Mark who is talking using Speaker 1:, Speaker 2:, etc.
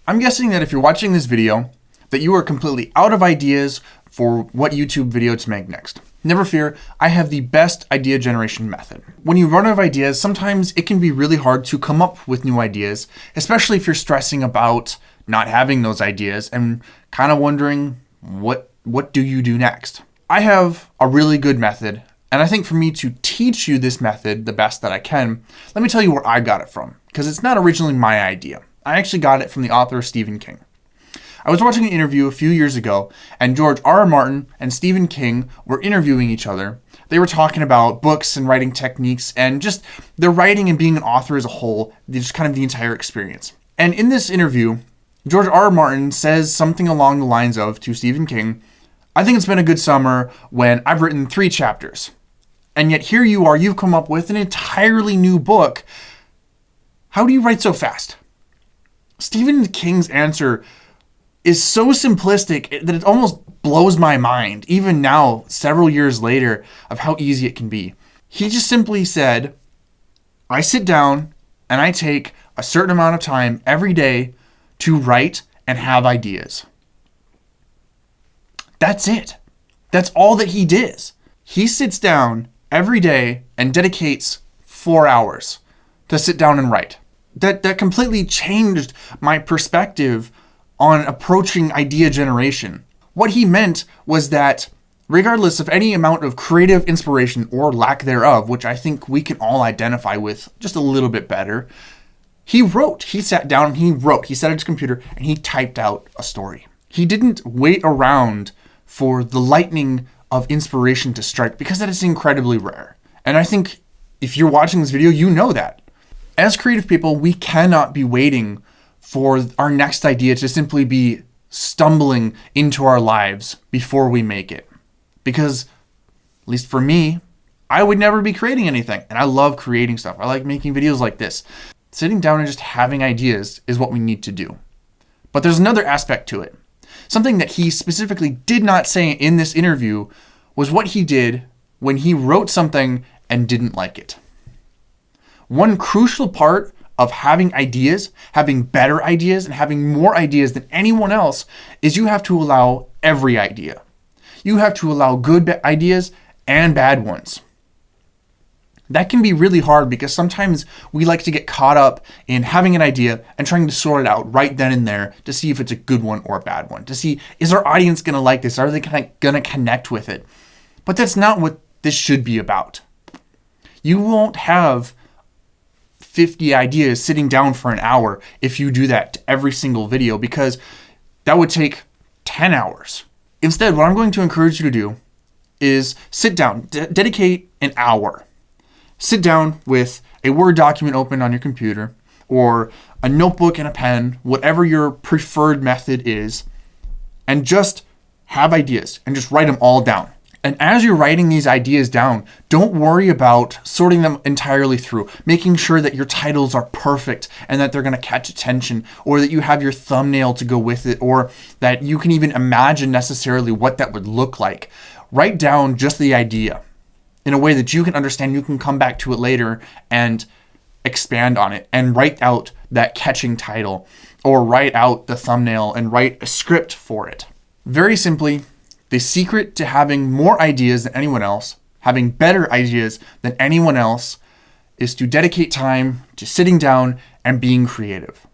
Speaker 1: I'm guessing that if you're watching this video, that you are completely out of ideas for what YouTube video to make next. Never fear, I have the best idea generation method. When you run out of ideas, sometimes it can be really hard to come up with new ideas, especially if you're stressing about not having those ideas and kind of wondering what do you do next. I have a really good method, and I think for me to teach you this method the best that I can, let me tell you where I got it from, because it's not originally my idea. I actually got it from the author Stephen King. I was watching an interview a few years ago, and George R.R. Martin and Stephen King were interviewing each other. They were talking about books and writing techniques and just their writing and being an author as a whole, just kind of the entire experience. And in this interview, George R.R. Martin says something along the lines of, to Stephen King, "I think it's been a good summer when I've written 3 chapters. And yet here you are, you've come up with an entirely new book. How do you write so fast?" Stephen King's answer is so simplistic that it almost blows my mind, even now, several years later, of how easy it can be. He just simply said, "I sit down and I take a certain amount of time every day to write and have ideas." That's it. That's all that he does. He sits down every day and dedicates 4 hours to sit down and write. That completely changed my perspective on approaching idea generation. What he meant was that regardless of any amount of creative inspiration or lack thereof, which I think we can all identify with just a little bit better, he wrote. He sat down and he wrote. He sat at his computer and he typed out a story. He didn't wait around for the lightning of inspiration to strike, because that is incredibly rare. And I think if you're watching this video, you know that. As creative people, we cannot be waiting for our next idea to simply be stumbling into our lives before we make it. Because, at least for me, I would never be creating anything. And I love creating stuff. I like making videos like this. Sitting down and just having ideas is what we need to do. But there's another aspect to it. Something that he specifically did not say in this interview was what he did when he wrote something and didn't like it. One crucial part of having ideas, having better ideas, and having more ideas than anyone else is you have to allow every idea. You have to allow good ideas and bad ones. That can be really hard because sometimes we like to get caught up in having an idea and trying to sort it out right then and there to see if it's a good one or a bad one, to see, is our audience going to like this? Are they going to connect with it? But that's not what this should be about. You won't have 50 ideas sitting down for an hour if you do that to every single video, because that would take 10 hours. Instead, what I'm going to encourage you to do is sit down, dedicate an hour. Sit down with a Word document open on your computer or a notebook and a pen, whatever your preferred method is, and just have ideas and just write them all down. And as you're writing these ideas down, don't worry about sorting them entirely through, making sure that your titles are perfect and that they're going to catch attention, or that you have your thumbnail to go with it, or that you can even imagine necessarily what that would look like. Write down just the idea in a way that you can understand. You can come back to it later and expand on it and write out that catching title, or write out the thumbnail and write a script for it. Very simply, the secret to having more ideas than anyone else, having better ideas than anyone else, is to dedicate time to sitting down and being creative.